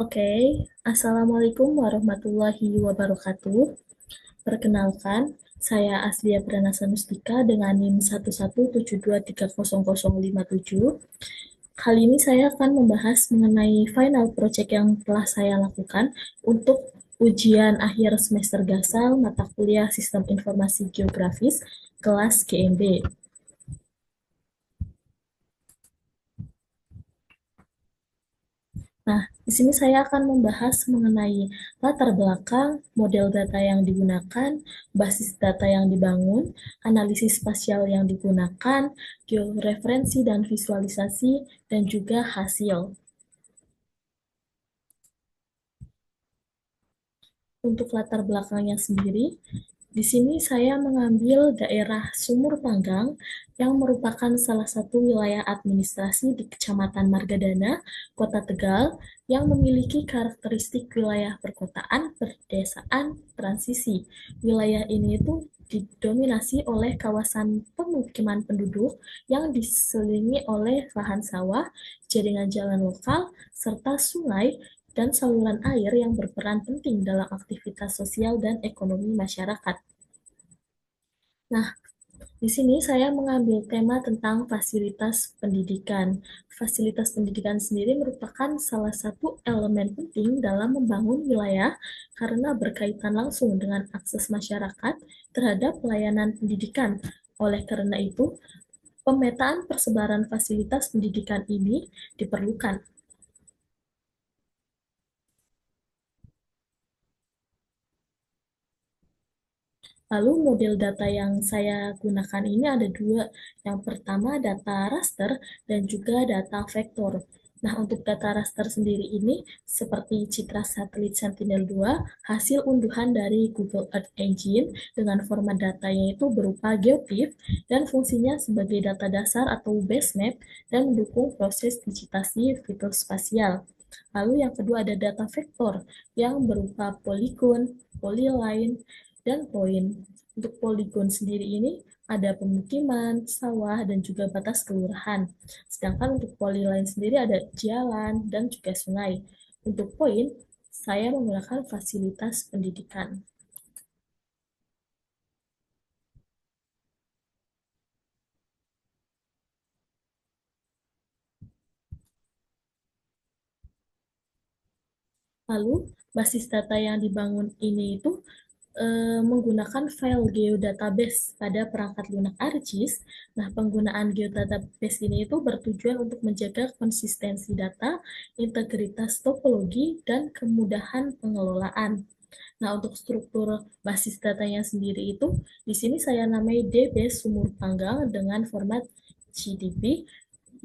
Oke, Assalamualaikum warahmatullahi wabarakatuh. Perkenalkan, saya Aslia Pranasa Mustika dengan NIM 117230057. Kali ini saya akan membahas mengenai final project yang telah saya lakukan untuk ujian akhir semester Gasal mata kuliah Sistem Informasi Geografis kelas GMB. Nah, di sini saya akan membahas mengenai latar belakang, model data yang digunakan, basis data yang dibangun, analisis spasial yang digunakan, georeferensi dan visualisasi, dan juga hasil. Untuk latar belakangnya sendiri, di sini saya mengambil daerah Sumur Panggang yang merupakan salah satu wilayah administrasi di Kecamatan Margadana, Kota Tegal, yang memiliki karakteristik wilayah perkotaan, perdesaan, transisi. Wilayah ini itu didominasi oleh kawasan pemukiman penduduk yang diselingi oleh lahan sawah, jaringan jalan lokal, serta sungai dan saluran air yang berperan penting dalam aktivitas sosial dan ekonomi masyarakat. Nah, di sini saya mengambil tema tentang fasilitas pendidikan. Fasilitas pendidikan sendiri merupakan salah satu elemen penting dalam membangun wilayah karena berkaitan langsung dengan akses masyarakat terhadap pelayanan pendidikan. Oleh karena itu, pemetaan persebaran fasilitas pendidikan ini diperlukan. Lalu model data yang saya gunakan ini ada dua. Yang pertama data raster dan juga data vektor. Nah, untuk data raster sendiri ini seperti citra satelit Sentinel-2, hasil unduhan dari Google Earth Engine dengan format datanya itu berupa GeoTIFF dan fungsinya sebagai data dasar atau base map dan mendukung proses digitasi fitur spasial. Lalu yang kedua ada data vektor yang berupa poligon, polyline, dan poin. Untuk poligon sendiri ini ada pemukiman, sawah, dan juga batas kelurahan. Sedangkan untuk polyline sendiri ada jalan dan juga sungai. Untuk poin, saya menggunakan fasilitas pendidikan. Lalu, basis data yang dibangun ini itu menggunakan file geodatabase pada perangkat lunak ArcGIS. Nah, penggunaan geodatabase ini itu bertujuan untuk menjaga konsistensi data, integritas topologi, dan kemudahan pengelolaan. Nah, untuk struktur basis datanya sendiri itu, di sini saya namai DB Sumur Panggang dengan format GDB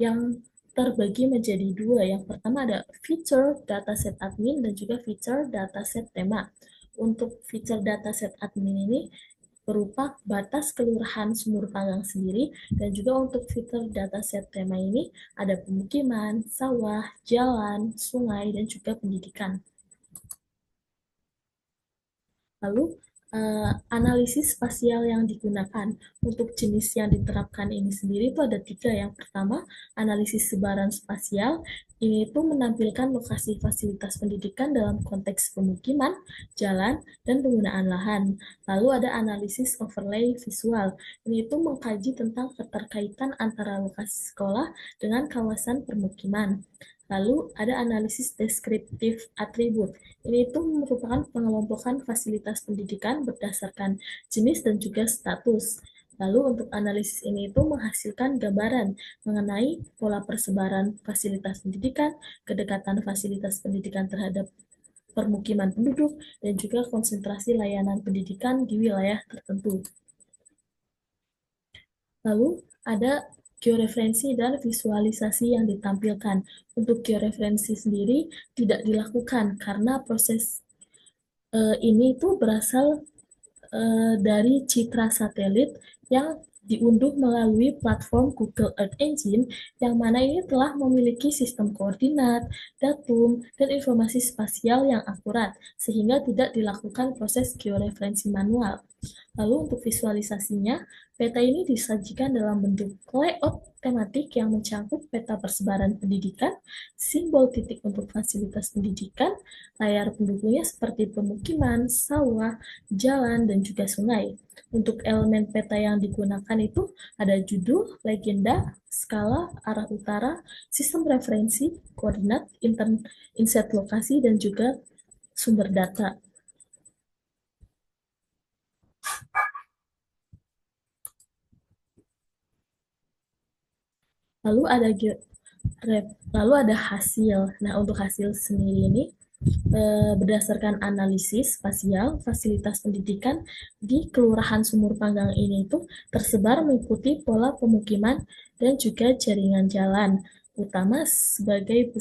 yang terbagi menjadi dua. Yang pertama ada feature dataset admin dan juga feature dataset tema. Untuk feature dataset admin ini berupa batas kelurahan Sumur Panggang sendiri dan juga untuk fitur dataset tema ini ada pemukiman, sawah, jalan, sungai, dan juga pendidikan. Lalu, analisis spasial yang digunakan untuk jenis yang diterapkan ini sendiri itu ada tiga. Yang pertama, analisis sebaran spasial. Ini itu menampilkan lokasi fasilitas pendidikan dalam konteks pemukiman, jalan, dan penggunaan lahan. Lalu ada analisis overlay visual. Ini itu mengkaji tentang keterkaitan antara lokasi sekolah dengan kawasan permukiman. Lalu ada analisis deskriptif atribut. Ini itu merupakan pengelompokan fasilitas pendidikan berdasarkan jenis dan juga status. Lalu untuk analisis ini itu menghasilkan gambaran mengenai pola persebaran fasilitas pendidikan, kedekatan fasilitas pendidikan terhadap permukiman penduduk, dan juga konsentrasi layanan pendidikan di wilayah tertentu. Lalu ada georeferensi dan visualisasi yang ditampilkan. Untuk georeferensi sendiri tidak dilakukan karena proses ini tuh berasal dari citra satelit yang diunduh melalui platform Google Earth Engine yang mana ini telah memiliki sistem koordinat, datum, dan informasi spasial yang akurat sehingga tidak dilakukan proses georeferensi manual. Lalu untuk visualisasinya, peta ini disajikan dalam bentuk layout tematik yang mencakup peta persebaran pendidikan, simbol titik untuk fasilitas pendidikan, layar pendukungnya seperti pemukiman, sawah, jalan, dan juga sungai. Untuk elemen peta yang digunakan itu ada judul, legenda, skala, arah utara, sistem referensi, koordinat, inset lokasi, dan juga sumber data. Lalu ada lalu ada hasil. Nah, untuk hasil sendiri ini berdasarkan analisis spasial, fasilitas pendidikan di Kelurahan Sumur Panggang ini itu tersebar mengikuti pola pemukiman dan juga jaringan jalan, utama sebagian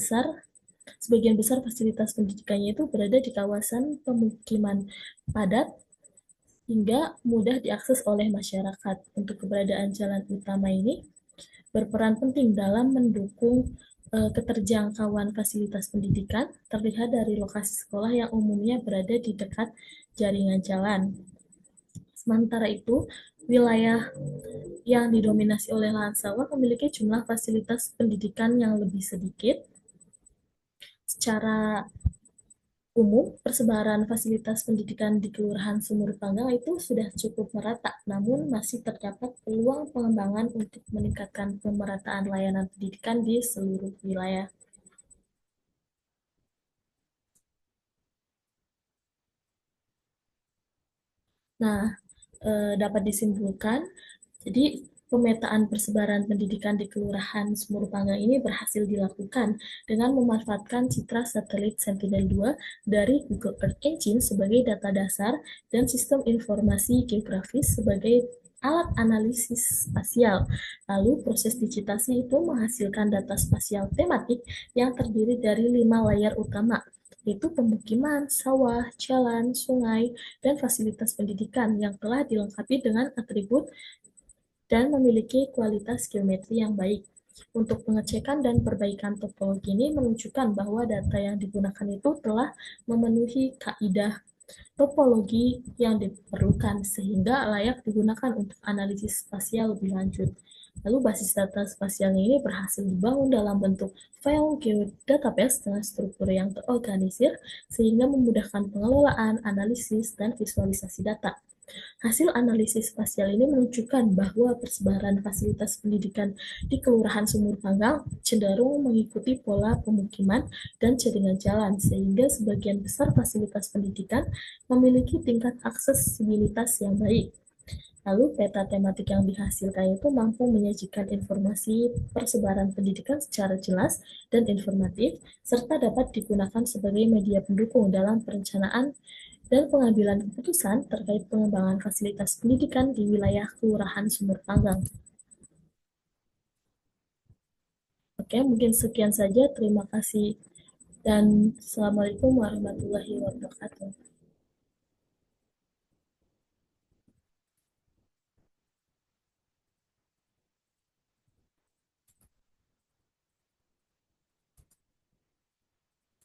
besar fasilitas pendidikannya itu berada di kawasan pemukiman padat hingga mudah diakses oleh masyarakat. Untuk keberadaan jalan utama ini berperan penting dalam mendukung keterjangkauan fasilitas pendidikan, terlihat dari lokasi sekolah yang umumnya berada di dekat jaringan jalan. Sementara itu, wilayah yang didominasi oleh lahan sawah memiliki jumlah fasilitas pendidikan yang lebih sedikit. Secara umum, persebaran fasilitas pendidikan di Kelurahan Sumur Panggang itu sudah cukup merata, namun masih terdapat peluang pengembangan untuk meningkatkan pemerataan layanan pendidikan di seluruh wilayah. Nah, dapat disimpulkan, jadi pemetaan persebaran pendidikan di Kelurahan Sumur Panggang ini berhasil dilakukan dengan memanfaatkan citra satelit Sentinel-2 dari Google Earth Engine sebagai data dasar dan sistem informasi geografis sebagai alat analisis spasial. Lalu proses digitasi itu menghasilkan data spasial tematik yang terdiri dari 5 layar utama, yaitu pemukiman, sawah, jalan, sungai, dan fasilitas pendidikan yang telah dilengkapi dengan atribut dan memiliki kualitas geometri yang baik. Untuk pengecekan dan perbaikan topologi ini menunjukkan bahwa data yang digunakan itu telah memenuhi kaidah topologi yang diperlukan sehingga layak digunakan untuk analisis spasial lebih lanjut. Lalu basis data spasialnya ini berhasil dibangun dalam bentuk file geodatabase dengan struktur yang terorganisir sehingga memudahkan pengelolaan, analisis, dan visualisasi data. Hasil analisis spasial ini menunjukkan bahwa persebaran fasilitas pendidikan di Kelurahan Sumur Panggang cenderung mengikuti pola pemukiman dan jaringan jalan, sehingga sebagian besar fasilitas pendidikan memiliki tingkat aksesibilitas yang baik. Lalu peta tematik yang dihasilkan itu mampu menyajikan informasi persebaran pendidikan secara jelas dan informatif, serta dapat digunakan sebagai media pendukung dalam perencanaan dan pengambilan keputusan terkait pengembangan fasilitas pendidikan di wilayah Kelurahan Sumur Panggang. Oke, mungkin sekian saja. Terima kasih dan Assalamualaikum warahmatullahi wabarakatuh.